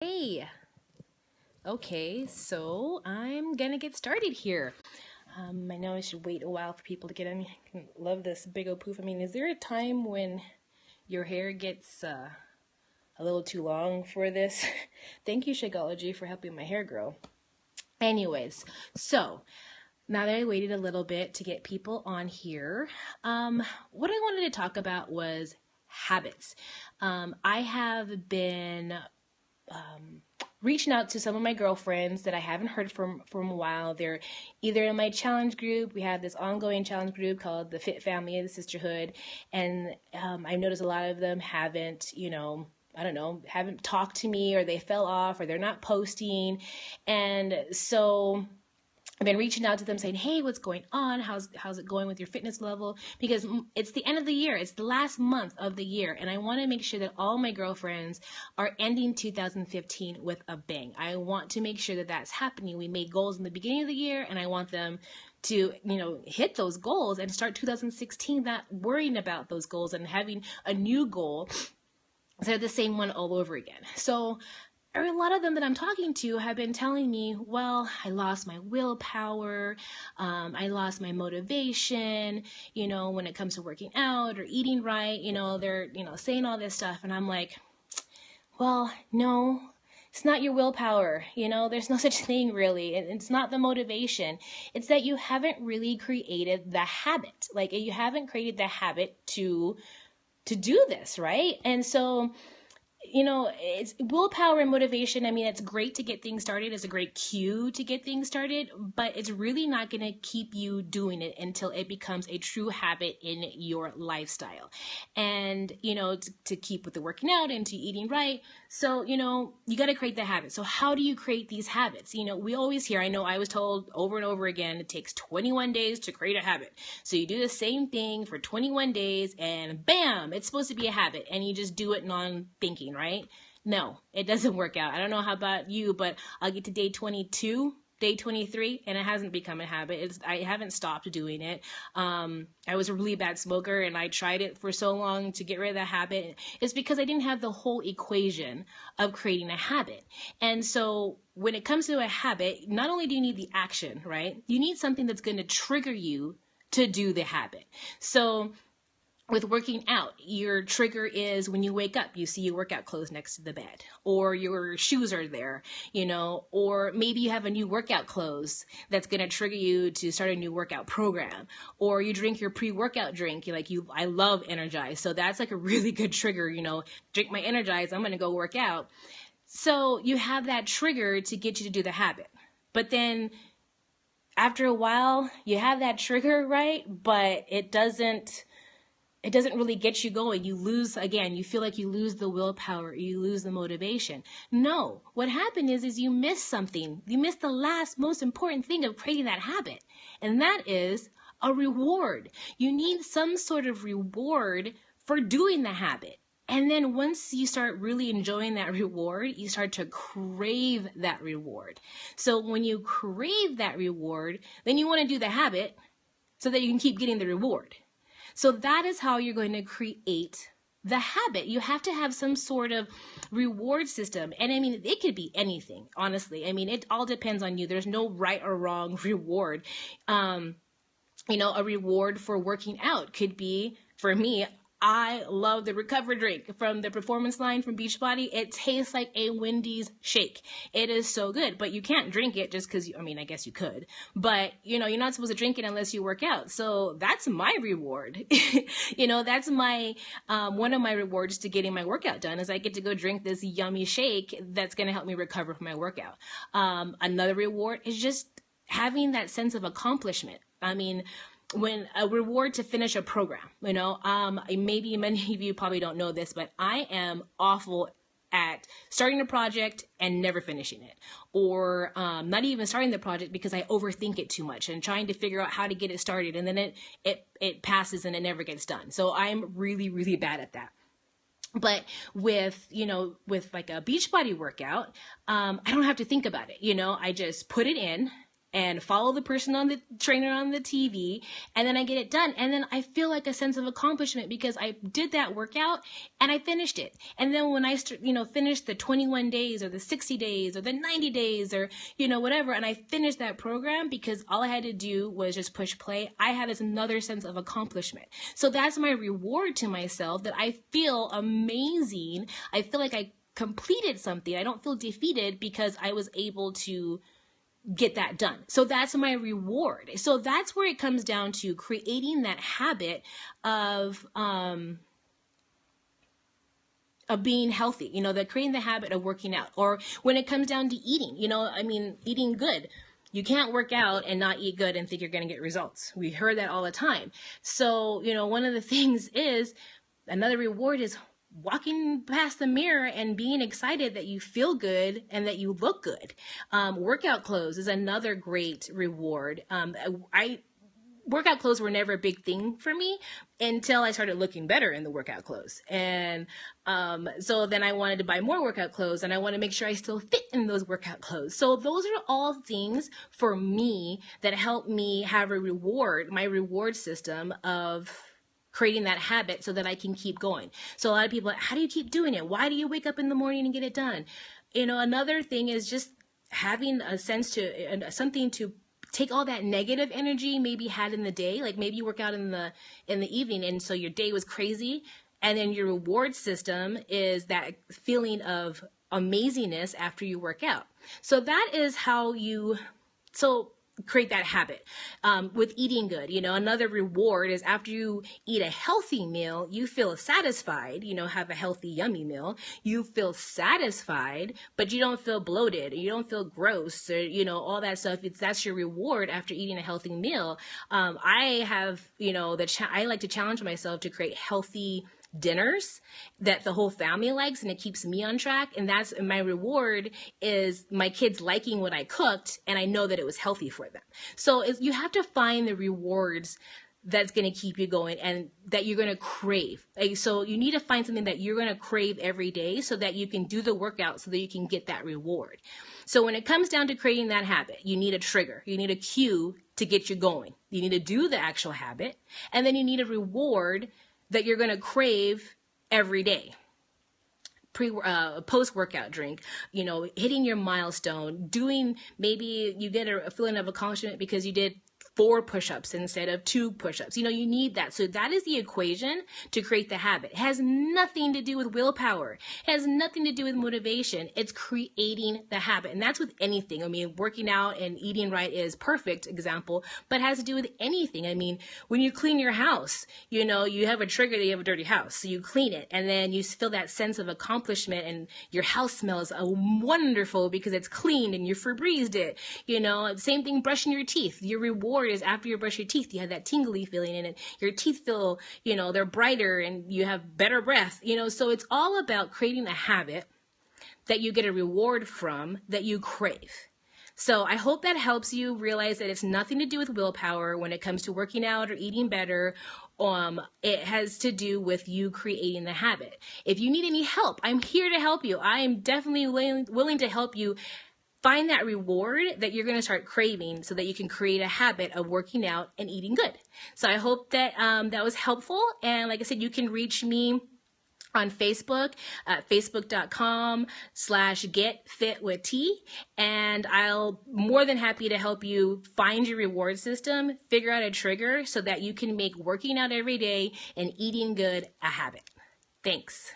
Hey, okay, so I'm gonna get started here. I know I should wait a while for people to get in. I love this big old poof. I mean, is there a time when your hair gets a little too long for this? Thank you, Shakeology, for helping my hair grow. Anyways, so now that I waited a little bit to get people on here, what I wanted to talk about was habits. I have been reaching out to some of my girlfriends that I haven't heard from a while. They're either in my challenge group. We have this ongoing challenge group called the Fit Family, the Sisterhood, and I've noticed a lot of them haven't, I don't know, haven't talked to me, or they fell off, or they're not posting, and so I've been reaching out to them saying, hey, what's going on? How's it going with your fitness level? Because it's the end of the year. It's the last month of the year. And I want to make sure that all my girlfriends are ending 2015 with a bang. I want to make sure that that's happening. We made goals in the beginning of the year, and I want them to, hit those goals and start 2016 not worrying about those goals and having a new goal instead of the same one all over again. So a lot of them that I'm talking to have been telling me, well, I lost my willpower, I lost my motivation, when it comes to working out or eating right, they're, saying all this stuff. And I'm like, well, no, it's not your willpower. There's no such thing really. It's not the motivation. It's that you haven't really created the habit. Like, you haven't created the habit to do this, right? And so it's willpower and motivation. I mean, it's great to get things started. It's a great cue to get things started, but it's really not going to keep you doing it until it becomes a true habit in your lifestyle. And, to keep with the working out and to eating right. So, you got to create the habit. So how do you create these habits? We always hear, I know I was told over and over again, it takes 21 days to create a habit. So you do the same thing for 21 days and bam, it's supposed to be a habit, and you just do it non-thinking, right? No, it doesn't work out. I don't know how about you, but I'll get to day 22, day 23, and it hasn't become a habit. I haven't stopped doing it. I was a really bad smoker, and I tried it for so long to get rid of that habit. It's because I didn't have the whole equation of creating a habit. And so when it comes to a habit, not only do you need the action, right? You need something that's going to trigger you to do the habit. So with working out, your trigger is when you wake up, you see your workout clothes next to the bed, or your shoes are there, or maybe you have a new workout clothes that's going to trigger you to start a new workout program, or you drink your pre-workout drink. I love Energize. So that's like a really good trigger, drink my Energize, I'm going to go work out. So you have that trigger to get you to do the habit. But then after a while, you have that trigger, right? But it doesn't really get you going. You lose, again, you feel like you lose the willpower, you lose the motivation. No, what happened is you miss something. You miss the last most important thing of creating that habit. And that is a reward. You need some sort of reward for doing the habit. And then once you start really enjoying that reward, you start to crave that reward. So when you crave that reward, then you want to do the habit so that you can keep getting the reward. So that is how you're going to create the habit. You have to have some sort of reward system. And I mean, it could be anything, honestly. I mean, it all depends on you. There's no right or wrong reward. A reward for working out could be, for me, I love the Recover drink from the Performance line from Beachbody. It tastes like a Wendy's shake. It is so good, but you can't drink it just because, I guess you could, but you're not supposed to drink it unless you work out. So that's my reward. That's my, one of my rewards to getting my workout done is I get to go drink this yummy shake that's going to help me recover from my workout. Another reward is just having that sense of accomplishment. I mean, when a reward to finish a program, maybe many of you probably don't know this, but I am awful at starting a project and never finishing it, or not even starting the project because I overthink it too much and trying to figure out how to get it started, and then it passes and it never gets done. So I'm really, really bad at that. But with like a Beachbody workout, I don't have to think about it. I just put it in and follow the person on the trainer on the TV, and then I get it done. And then I feel like a sense of accomplishment because I did that workout and I finished it. And then when I finished the 21 days or the 60 days or the 90 days or, whatever, and I finished that program because all I had to do was just push play, I had this another sense of accomplishment. So that's my reward to myself, that I feel amazing. I feel like I completed something. I don't feel defeated because I was able to get that done. So that's my reward. So that's where it comes down to creating that habit of being healthy, creating the habit of working out. Or when it comes down to eating, eating good. You can't work out and not eat good and think you're going to get results. We heard that all the time. So, one of the things is, another reward is walking past the mirror and being excited that you feel good and that you look good. Workout clothes is another great reward. Workout clothes were never a big thing for me until I started looking better in the workout clothes. And so then I wanted to buy more workout clothes, and I want to make sure I still fit in those workout clothes. So those are all things for me that help me have a reward, my reward system of creating that habit so that I can keep going. So a lot of people are like, how do you keep doing it? Why do you wake up in the morning and get it done? Another thing is just having a sense to something to take all that negative energy maybe had in the day. Like maybe you work out in the evening and so your day was crazy, and then your reward system is that feeling of amazingness after you work out. So that is how you create that habit. With eating good, another reward is after you eat a healthy meal, you feel satisfied, have a healthy, yummy meal. You feel satisfied, but you don't feel bloated. You don't feel gross or, all that stuff. That's your reward after eating a healthy meal. I have, I like to challenge myself to create healthy dinners that the whole family likes, and it keeps me on track. And that's my reward, is my kids liking what I cooked, and I know that it was healthy for them. So you have to find the rewards that's going to keep you going and that you're going to crave. So you need to find something that you're going to crave every day so that you can do the workout so that you can get that reward. So when it comes down to creating that habit, you need a trigger. You need a cue to get you going. You need to do the actual habit, and then you need a reward that you're going to crave every day. Post-workout drink, hitting your milestone, maybe you get a feeling of accomplishment because you did 4 push-ups instead of 2 push-ups. You need that. So that is the equation to create the habit. It has nothing to do with willpower. It has nothing to do with motivation. It's creating the habit. And that's with anything. Working out and eating right is perfect example, but it has to do with anything. When you clean your house, you have a trigger that you have a dirty house. So you clean it, and then you feel that sense of accomplishment, and your house smells wonderful because it's cleaned and you Febrezed it. Same thing brushing your teeth. Your reward is after you brush your teeth, you have that tingly feeling in it. Your teeth feel, they're brighter and you have better breath, so it's all about creating a habit that you get a reward from, that you crave. So I hope that helps you realize that it's nothing to do with willpower when it comes to working out or eating better. It has to do with you creating the habit. If you need any help, I'm here to help you. I am definitely willing to help you find that reward that you're going to start craving so that you can create a habit of working out and eating good. So I hope that that was helpful. And like I said, you can reach me on Facebook at facebook.com/getfitwitht. And I'll more than happy to help you find your reward system, figure out a trigger so that you can make working out every day and eating good a habit. Thanks.